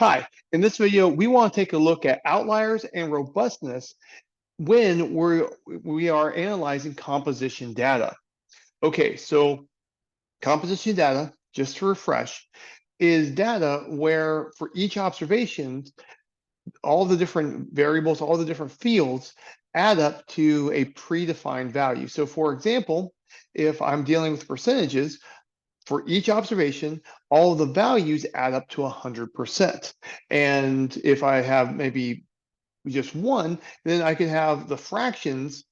Hi, in this video, we want to take a look at outliers and robustness when we are analyzing composition data. Okay, so composition data, just to refresh, is data where for each observation, all the different variables, all the different fields add up to a predefined value. So for example, if I'm dealing with percentages, for each observation, all of the values add up to 100%. And if I have maybe just one, then I could have the fractions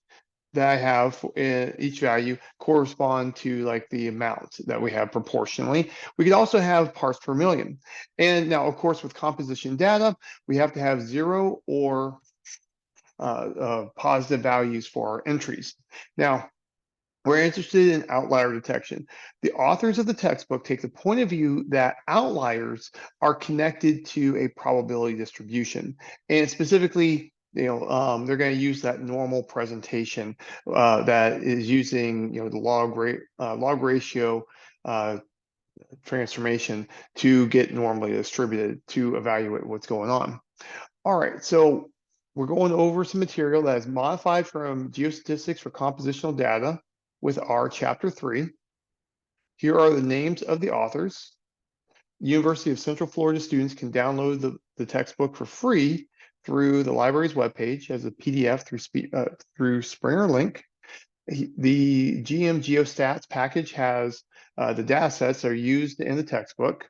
that I have in each value correspond to like the amount that we have proportionally. We could also have parts per million. And now, of course, with composition data, we have to have 0 or positive values for our entries. Now, we're interested in outlier detection. The authors of the textbook take the point of view that outliers are connected to a probability distribution, and specifically, they're going to use that normal presentation that is using, the log ratio transformation to get normally distributed to evaluate what's going on. All right, so we're going over some material that is modified from Geostatistics for Compositional Data with our Chapter 3. Here are the names of the authors. University of Central Florida students can download the textbook for free through the library's webpage as a PDF through Springer Link. The GM Geostats package has the data sets that are used in the textbook.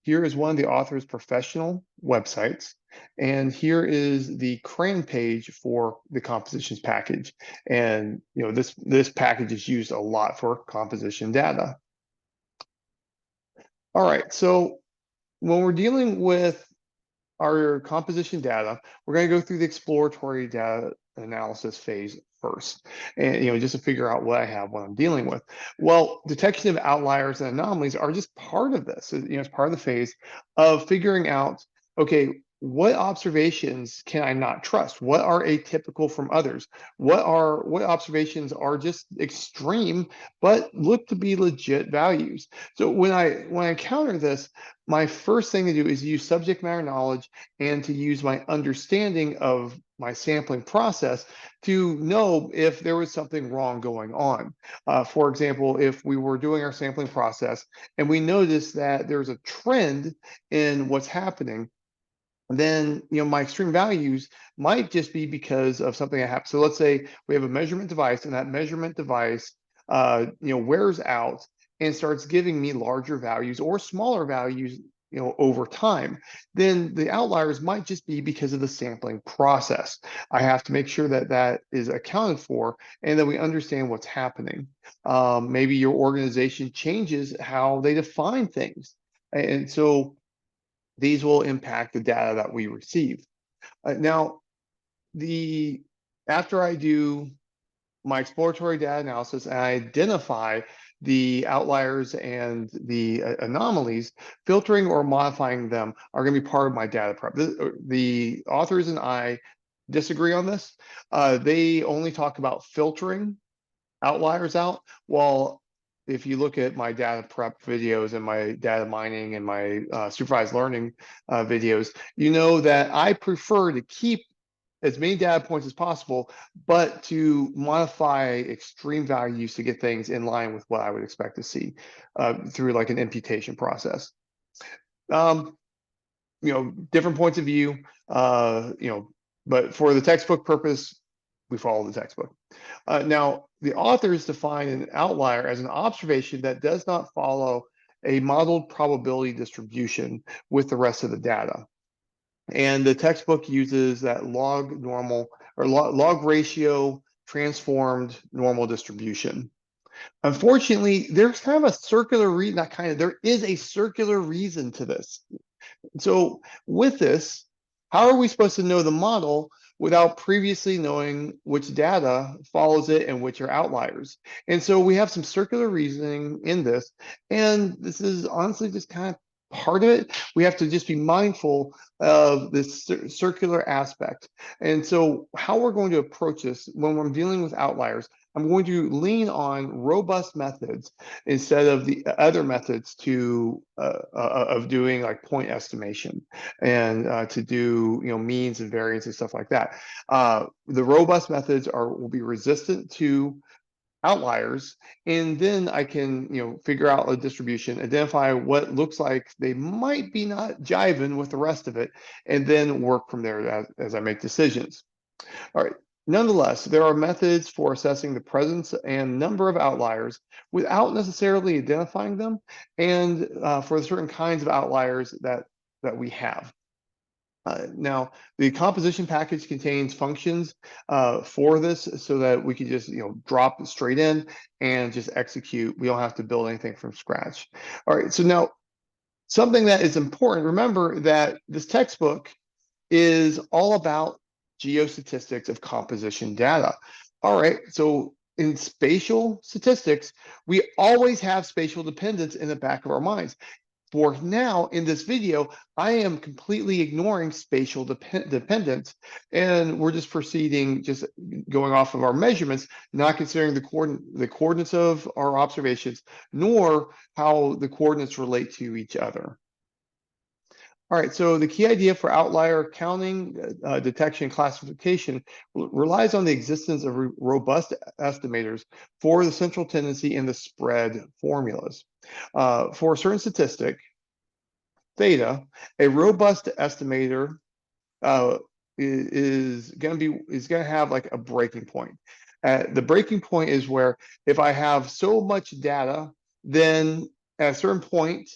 Here is one of the author's professional websites, and here is the CRAN page for the compositions package. And this package is used a lot for composition data. All right, so when we're dealing with our composition data, we're going to go through the exploratory data analysis phase first, and just to figure out what I have, what I'm dealing with. Well, detection of outliers and anomalies are just part of this. It's part of the phase of figuring out, okay, what observations can I not trust? What are atypical from others? What observations are just extreme but look to be legit values? So when I encounter this, my first thing to do is use subject matter knowledge and to use my understanding of my sampling process to know if there was something wrong going on. For example, if we were doing our sampling process and we noticed that there's a trend in what's happening, then my extreme values might just be because of something that happened. So let's say we have a measurement device, and that measurement device wears out and starts giving me larger values or smaller values over time. Then the outliers might just be because of the sampling process. I have to make sure that that is accounted for and that we understand what's happening. Maybe your organization changes how they define things, and so these will impact the data that we receive. Now, after I do my exploratory data analysis and I identify the outliers and the anomalies, filtering or modifying them are going to be part of my data prep. The authors and I disagree on this. They only talk about filtering outliers out, while if you look at my data prep videos and my data mining and my supervised learning videos, you know that I prefer to keep as many data points as possible, but to modify extreme values to get things in line with what I would expect to see through like an imputation process. Different points of view, but for the textbook purpose, we follow the textbook. Now, the authors define an outlier as an observation that does not follow a modeled probability distribution with the rest of the data. And the textbook uses that log ratio transformed normal distribution. Unfortunately, there's kind of a circular reason, there is a circular reason to this. So with this, how are we supposed to know the model without previously knowing which data follows it and which are outliers? And so we have some circular reasoning in this, and this is honestly just kind of part of it. We have to just be mindful of this circular aspect. And so how we're going to approach this when we're dealing with outliers, I'm going to lean on robust methods instead of the other methods of doing like point estimation and to do means and variance and stuff like that. The robust methods will be resistant to outliers, and then I can figure out a distribution, identify what looks like they might be not jiving with the rest of it, and then work from there as I make decisions. All right. Nonetheless, there are methods for assessing the presence and number of outliers without necessarily identifying them, and for certain kinds of outliers that we have. Now, the composition package contains functions for this so that we can just drop straight in and just execute. We don't have to build anything from scratch. All right, so now something that is important, remember that this textbook is all about geostatistics of composition data. All right, so in spatial statistics, we always have spatial dependence in the back of our minds. For now, in this video, I am completely ignoring spatial dependence, and we're just proceeding, just going off of our measurements, not considering the coordinates of our observations, nor how the coordinates relate to each other. All right, so the key idea for outlier counting, detection, classification relies on the existence of robust estimators for the central tendency and the spread formulas. For a certain statistic, theta, a robust estimator is going to have like a breaking point. The breaking point is where if I have so much data, then at a certain point,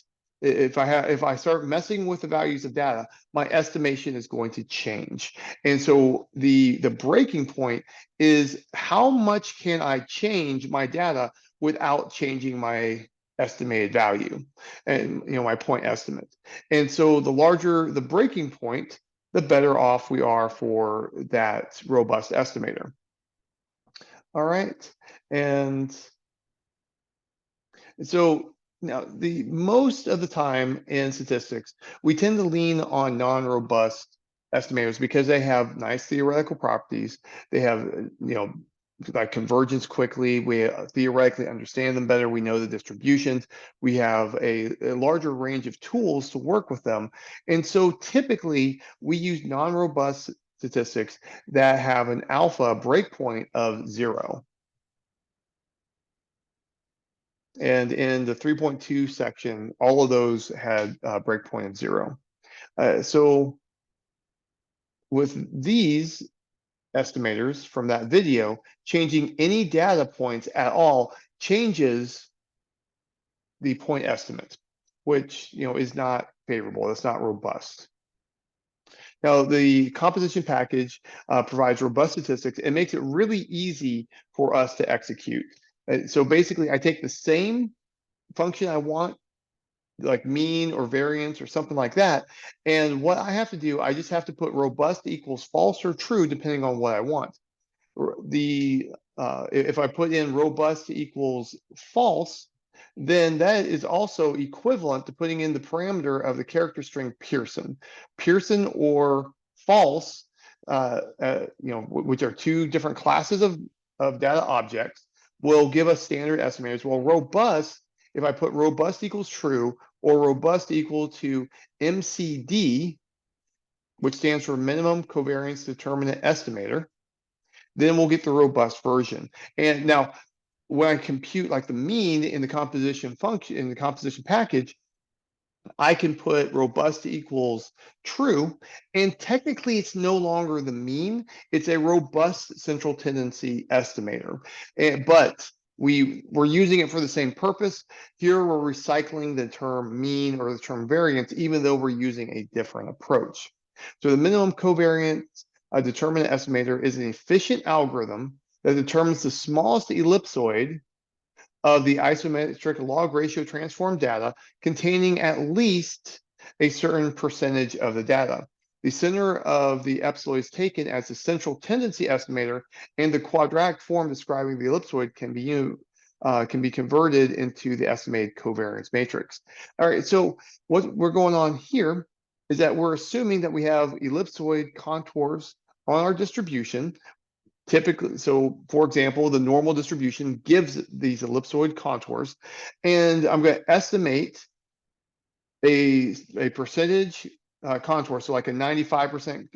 if I start messing with the values of data, my estimation is going to change. And so the breaking point is how much can I change my data without changing my estimated value and my point estimate. And so the larger the breaking point, the better off we are for that robust estimator. All right, and so now the most of the time in statistics, we tend to lean on non-robust estimators because they have nice theoretical properties. They have, like convergence quickly. We theoretically understand them better. We know the distributions. We have a larger range of tools to work with them. And so typically we use non-robust statistics that have an alpha breakpoint of 0. And in the 3.2 section, all of those had a breakpoint of 0. So with these estimators from that video, changing any data points at all changes the point estimate, which is not favorable. It's not robust. Now, the composition package provides robust statistics. It makes it really easy for us to execute. So basically, I take the same function I want, like mean or variance or something like that. And what I have to do, I just have to put robust equals false or true, depending on what I want. If I put in robust equals false, then that is also equivalent to putting in the parameter of the character string Pearson. Pearson or false, which are two different classes of data objects, will give us standard estimators. Well, robust, if I put robust equals true or robust equal to MCD, which stands for minimum covariance determinant estimator, then we'll get the robust version. And now when I compute like the mean in the composition function, in the composition package, I can put robust equals true, and technically it's no longer the mean, it's a robust central tendency estimator. But we're using it for the same purpose. Here we're recycling the term mean or the term variance, even though we're using a different approach. So the minimum covariance determinant estimator is an efficient algorithm that determines the smallest ellipsoid of the isometric log ratio transform data containing at least a certain percentage of the data. The center of the epsilon is taken as the central tendency estimator, and the quadratic form describing the ellipsoid can be converted into the estimated covariance matrix. All right, so what we're going on here is that we're assuming that we have ellipsoid contours on our distribution. Typically, so for example, the normal distribution gives these ellipsoid contours, and I'm going to estimate a percentage contour, so like a 95%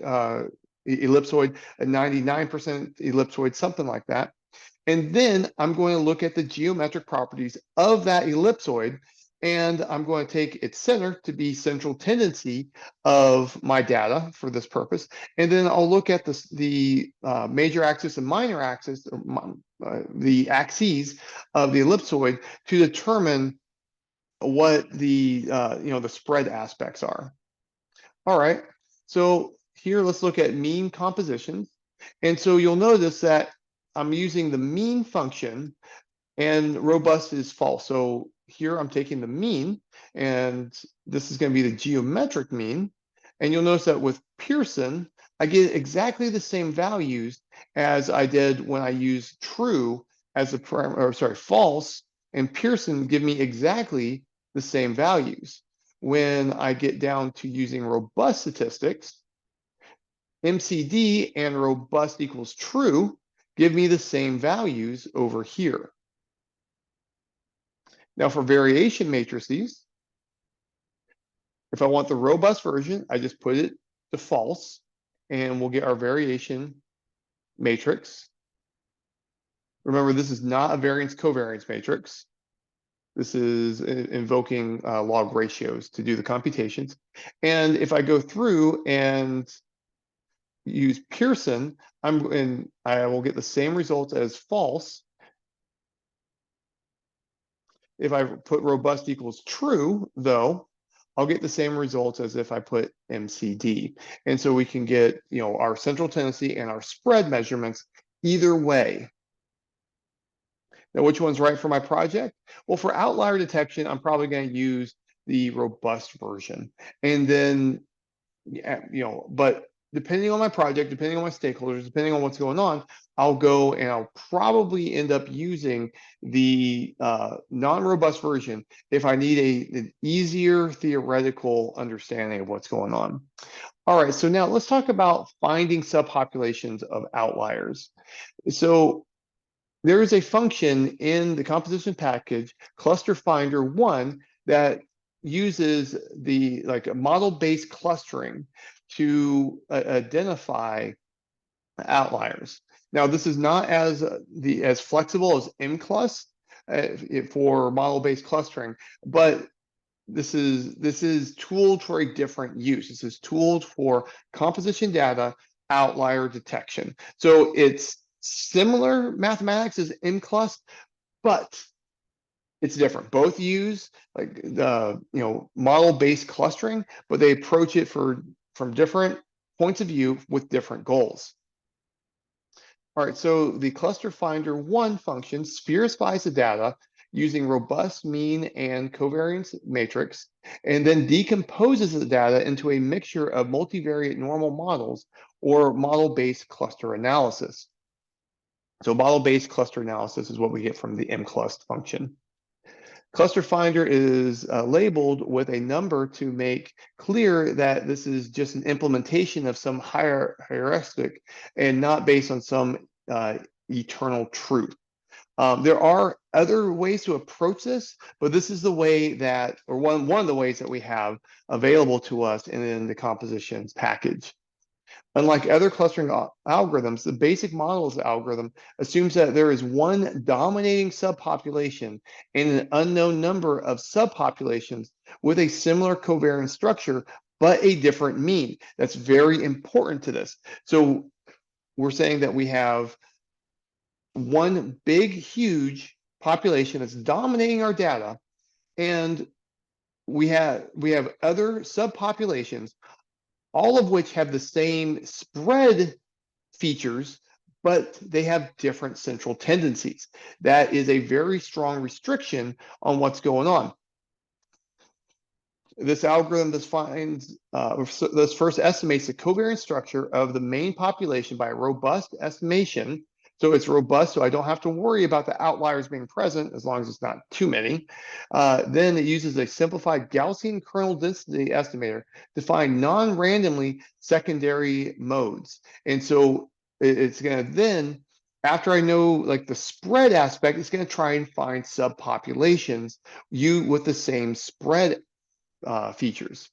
ellipsoid, a 99% ellipsoid, something like that. And then I'm going to look at the geometric properties of that ellipsoid, and I'm going to take its center to be central tendency of my data for this purpose. And then I'll look at the major axis and minor axis, the axes of the ellipsoid to determine what the the spread aspects are. All right, so here let's look at mean compositions. And so you'll notice that I'm using the mean function, and robust is false. So here I'm taking the mean, and this is going to be the geometric mean. And you'll notice that with Pearson, I get exactly the same values as I did when I used true as a false, and Pearson give me exactly the same values. When I get down to using robust statistics, MCD and robust equals true give me the same values over here. Now for variation matrices, if I want the robust version, I just put it to false, and we'll get our variation matrix. Remember, this is not a variance covariance matrix. This is invoking log ratios to do the computations. And if I go through and use Pearson, I will get the same results as false. If I put robust equals true, though, I'll get the same results as if I put MCD. And so we can get, our central tendency and our spread measurements either way. Now, which one's right for my project? Well, for outlier detection, I'm probably going to use the robust version. And then, but depending on my project, depending on my stakeholders, depending on what's going on, I'll go and I'll probably end up using the non-robust version if I need an easier theoretical understanding of what's going on. All right, so now let's talk about finding subpopulations of outliers. So there is a function in the composition package, cluster finder 1, that uses the model-based clustering to identify outliers. Now, this is not as flexible as mclust for model-based clustering, but this is tooled for a different use. This is tooled for composition data outlier detection. So it's similar mathematics as mclust, but it's different. Both use the model-based clustering, but they approach it from different points of view with different goals. All right, so the cluster finder 1 function sphereifies the data using robust mean and covariance matrix, and then decomposes the data into a mixture of multivariate normal models or model-based cluster analysis. So model-based cluster analysis is what we get from the mclust function. Cluster finder is labeled with a number to make clear that this is just an implementation of some heuristic and not based on some eternal truth. There are other ways to approach this, but this is the way that, or one of the ways that we have available to us in the compositions package. Unlike other clustering algorithms, the basic models algorithm assumes that there is one dominating subpopulation and an unknown number of subpopulations with a similar covariance structure, but a different mean. That's very important to this. So we're saying that we have one big, huge population that's dominating our data, and we have other subpopulations, all of which have the same spread features, but they have different central tendencies. That is a very strong restriction on what's going on. This algorithm this first estimates the covariance structure of the main population by a robust estimation. So it's robust, so I don't have to worry about the outliers being present as long as it's not too many. Then it uses a simplified Gaussian kernel density estimator to find non-randomly secondary modes. And so It's going to then, after I know like the spread aspect, it's going to try and find subpopulations with the same spread features.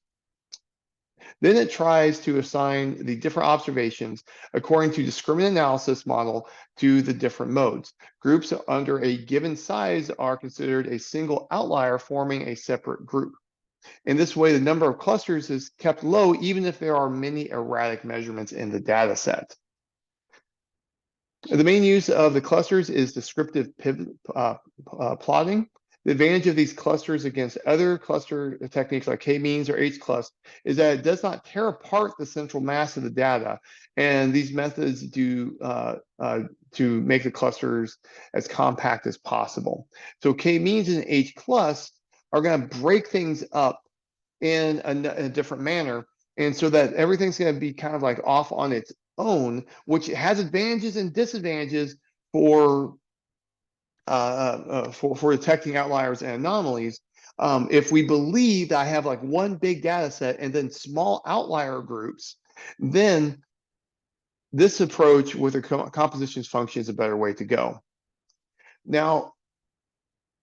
Then it tries to assign the different observations according to discriminant analysis model to the different modes. Groups under a given size are considered a single outlier, forming a separate group. In this way, the number of clusters is kept low, even if there are many erratic measurements in the data set. The main use of the clusters is descriptive plotting. The advantage of these clusters against other cluster techniques like k-means or h-clus is that it does not tear apart the central mass of the data, and these methods do to make the clusters as compact as possible. So k-means and h-clus are going to break things up in a different manner, and so that everything's going to be kind of like off on its own, which has advantages and disadvantages for detecting outliers and anomalies. If we believe that I have like one big data set and then small outlier groups, then this approach with a compositions function is a better way to go. Now,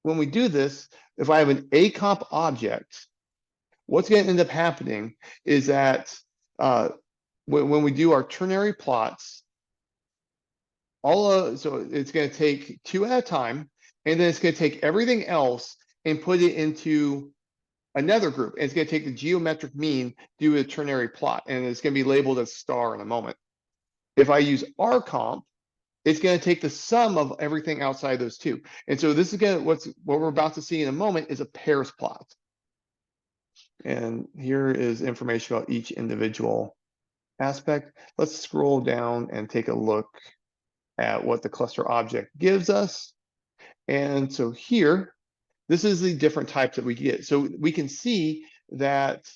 when we do this, if I have an AComp object, what's going to end up happening is that when we do our ternary plots, so it's going to take 2 at a time, and then it's going to take everything else and put it into another group. And it's going to take the geometric mean, do a ternary plot, and it's going to be labeled as star in a moment. If I use rcomp, it's going to take the sum of everything outside those two. And so this is what we're about to see in a moment is a pairs plot. And here is information about each individual aspect. Let's scroll down and take a look at what the cluster object gives us. And so here, this is the different types that we get. So we can see that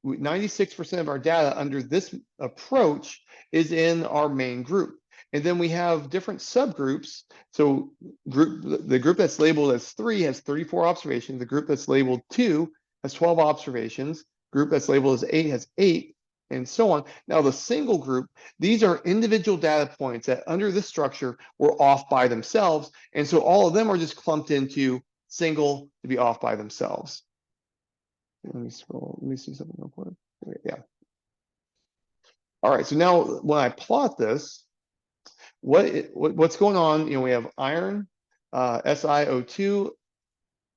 96% of our data under this approach is in our main group. And then we have different subgroups. So the group that's labeled as 3 has 34 observations. The group that's labeled 2 has 12 observations. Group that's labeled as 8 has 8, and so on. Now the single group, these are individual data points that under this structure were off by themselves. And so all of them are just clumped into single to be off by themselves. Let me scroll, let me see something real quick. Yeah. All right, so now when I plot this, what's going on, we have iron, SiO2,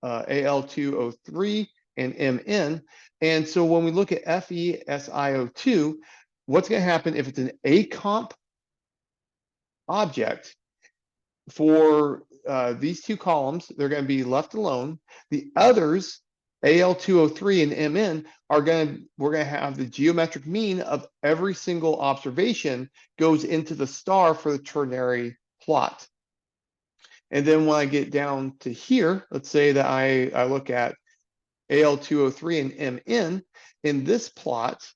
Al2O3, and Mn. And so when we look at FeSiO2, what's going to happen if it's an AComp object for these two columns, they're going to be left alone. The others, Al2O3 and Mn, we're going to have the geometric mean of every single observation goes into the star for the ternary plot. And then when I get down to here, let's say that I look at Al2O3 and Mn. In this plot,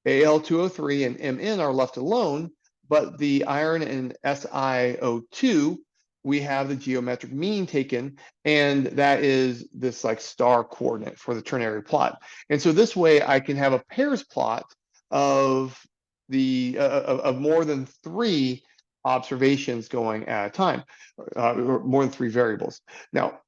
Al2O3 and Mn are left alone, but the iron and SiO2, we have the geometric mean taken, and that is this like star coordinate for the ternary plot. And so this way I can have a pairs plot of of more than 3 observations going at a time, or more than 3 variables. Now,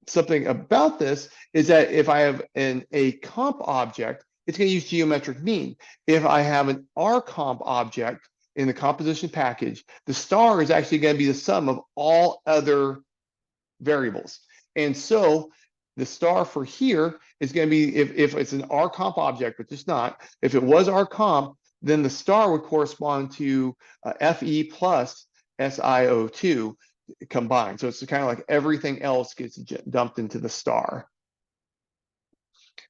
something about this is that if I have an AComp object, it's going to use geometric mean. If I have an rcomp object in the composition package, the star is actually going to be the sum of all other variables. And so the star for here is going to be, if it's an rcomp object, which it's not, if it was rcomp, then the star would correspond to Fe plus SiO2 combined. So it's kind of like everything else gets dumped into the star.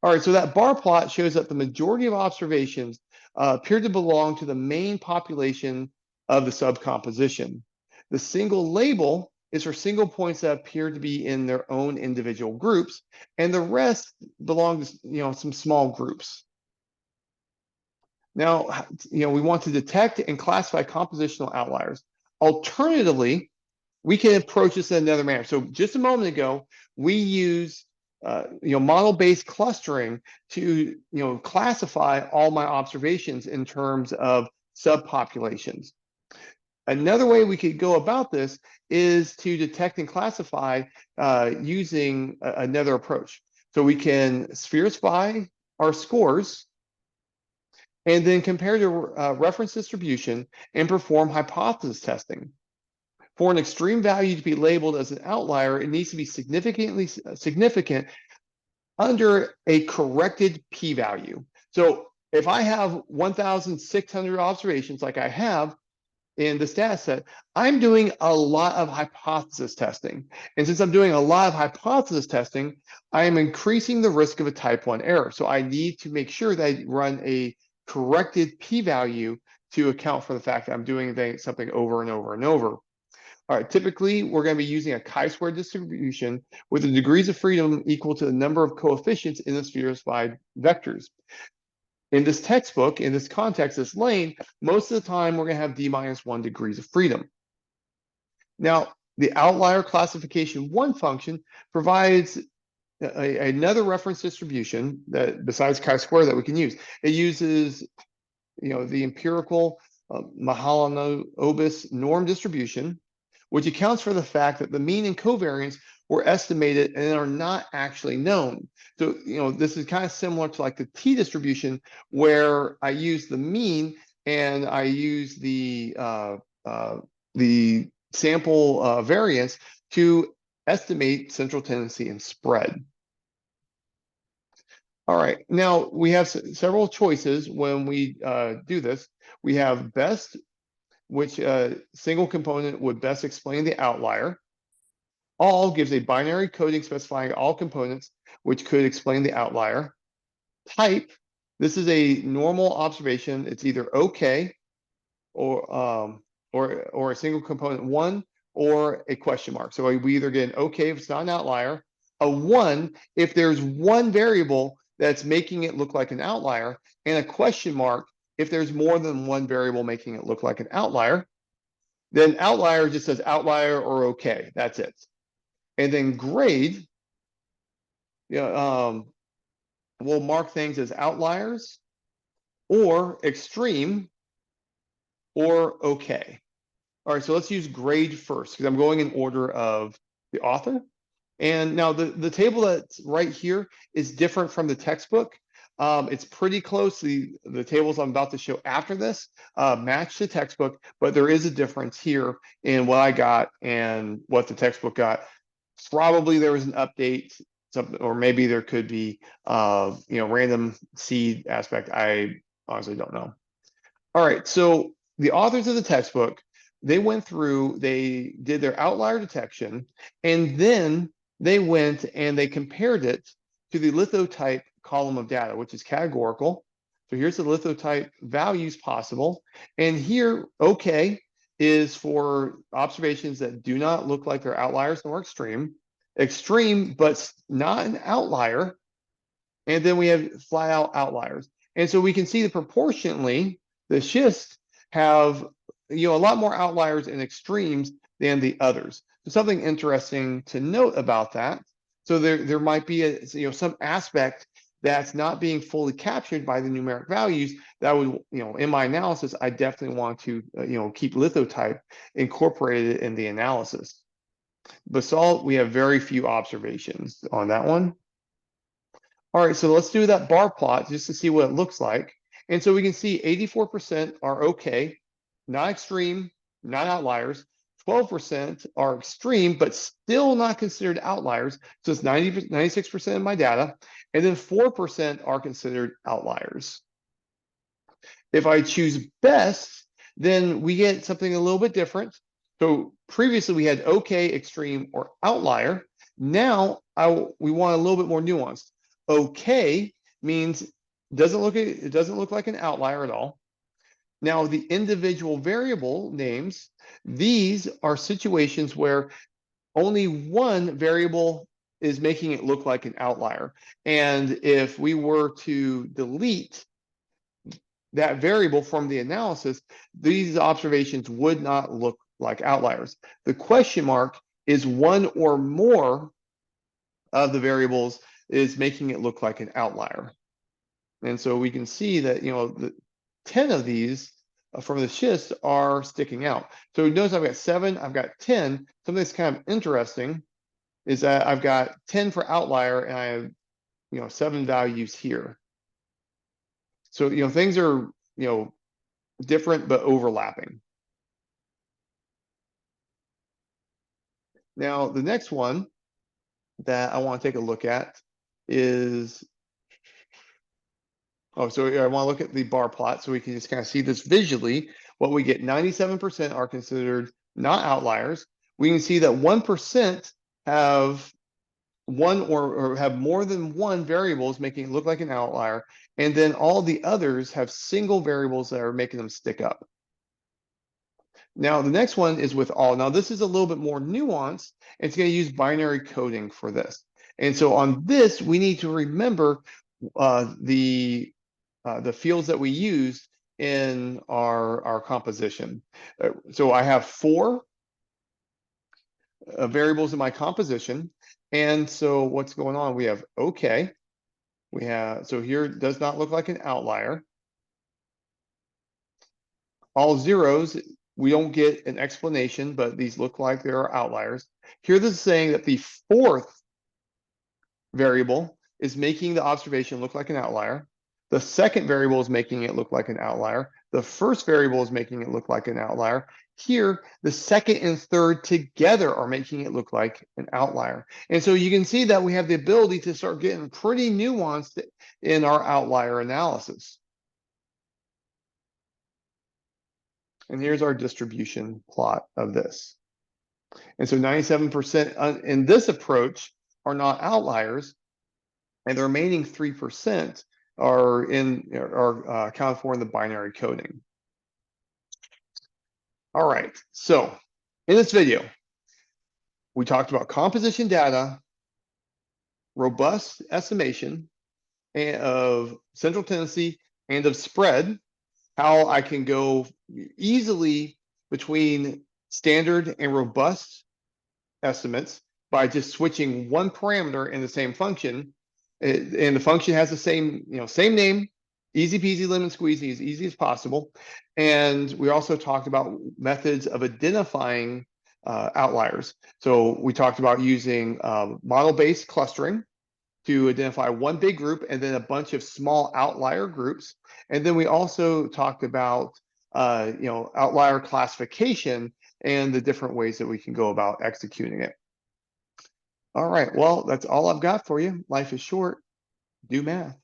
All right, so that bar plot shows that the majority of observations appear to belong to the main population of the subcomposition. The single label is for single points that appear to be in their own individual groups, and the rest belong to some small groups. Now, we want to detect and classify compositional outliers. Alternatively, we can approach this in another manner. So just a moment ago, we used model-based clustering to, classify all my observations in terms of subpopulations. Another way we could go about this is to detect and classify using another approach. So we can sphere-spy our scores and then compare to reference distribution and perform hypothesis testing. For an extreme value to be labeled as an outlier, it needs to be significant under a corrected p-value. So if I have 1,600 observations like I have in this data set, I'm doing a lot of hypothesis testing. And since I'm doing a lot of hypothesis testing, I am increasing the risk of a type 1 error. So I need to make sure that I run a corrected p-value to account for the fact that I'm doing something over and over and over. All right, typically we're going to be using a chi-square distribution with the degrees of freedom equal to the number of coefficients in the sphere-spied vectors. In this textbook, in this context, this lane, most of the time we're going to have d-1 degrees of freedom. Now, the outlier classification 1 function provides another reference distribution that, besides chi-square, that we can use. It uses, the empirical Mahalanobis norm distribution, which accounts for the fact that the mean and covariance were estimated and are not actually known. So, this is kind of similar to like the t-distribution, where I use the mean and I use the sample variance to estimate central tendency and spread. All right, now we have several choices when we do this. We have best, which single component would best explain the outlier. All gives a binary coding specifying all components, which could explain the outlier. Type, this is a normal observation. It's either okay or a single component 1 or a question mark. So we either get an okay if it's not an outlier, a 1 if there's one variable that's making it look like an outlier, and a question mark if there's more than one variable making it look like an outlier. Then outlier just says outlier or okay, that's it. And then grade, we'll mark things as outliers or extreme or okay. All right, so let's use grade first because I'm going in order of the author. And now the table that's right here is different from the textbook. It's pretty close. The tables I'm about to show after this match the textbook, but there is a difference here in what I got and what the textbook got. Probably there was an update, or maybe there could be, random seed aspect. I honestly don't know. All right, so the authors of the textbook, they went through, they did their outlier detection, and then they went and they compared it to the lithotype column of data, which is categorical. So here's the lithotype values possible. And here, okay, is for observations that do not look like they're outliers nor extreme. Extreme, but not an outlier. And then we have flat out outliers. And so we can see that proportionately, the schists have a lot more outliers and extremes than the others. So something interesting to note about that. So there might be some aspect that's not being fully captured by the numeric values that would, in my analysis, I definitely want to, keep lithotype incorporated in the analysis. Basalt, we have very few observations on that one. All right, so let's do that bar plot just to see what it looks like. And so we can see 84% are okay, not extreme, not outliers. 12% are extreme, but still not considered outliers. So it's 96% of my data. And then 4% are considered outliers. If I choose best, then we get something a little bit different. So previously we had okay, extreme, or outlier. Now we want a little bit more nuanced. Okay means it doesn't look like an outlier at all. Now the individual variable names, these are situations where only one variable is making it look like an outlier. And if we were to delete that variable from the analysis, these observations would not look like outliers. The question mark is one or more of the variables is making it look like an outlier. And so we can see that, the 10 of these from the schist are sticking out. So notice I've got 7, I've got 10. Something that's kind of interesting is that I've got 10 for outlier and I have, 7 values here. So, things are, different but overlapping. Now, the next one that I want to take a look at is, so I want to look at the bar plot so we can just kind of see this visually. What we get, 97% are considered not outliers. We can see that 1% have one or have more than one variables making it look like an outlier, and then all the others have single variables that are making them stick up. Now, the next one is with all. Now, this is a little bit more nuanced. It's going to use binary coding for this. And so on this, we need to remember the fields that we used in our composition. So I have 4 variables in my composition. And so what's going on? We have OK. So here does not look like an outlier. All zeros, we don't get an explanation, but these look like there are outliers. Here this is saying that the 4th variable is making the observation look like an outlier. The 2nd variable is making it look like an outlier. The 1st variable is making it look like an outlier. Here, the 2nd and 3rd together are making it look like an outlier. And so you can see that we have the ability to start getting pretty nuanced in our outlier analysis. And here's our distribution plot of this. And so 97% in this approach are not outliers, and the remaining 3% are accounted for in the binary coding. All right, so in this video, we talked about composition data, robust estimation of central tendency and of spread, how I can go easily between standard and robust estimates by just switching one parameter in the same function. And the function has the same name, easy peasy lemon squeezy, as easy as possible. And we also talked about methods of identifying outliers. So we talked about using model-based clustering to identify one big group and then a bunch of small outlier groups. And then we also talked about outlier classification and the different ways that we can go about executing it. All right, well, that's all I've got for you. Life is short. Do math.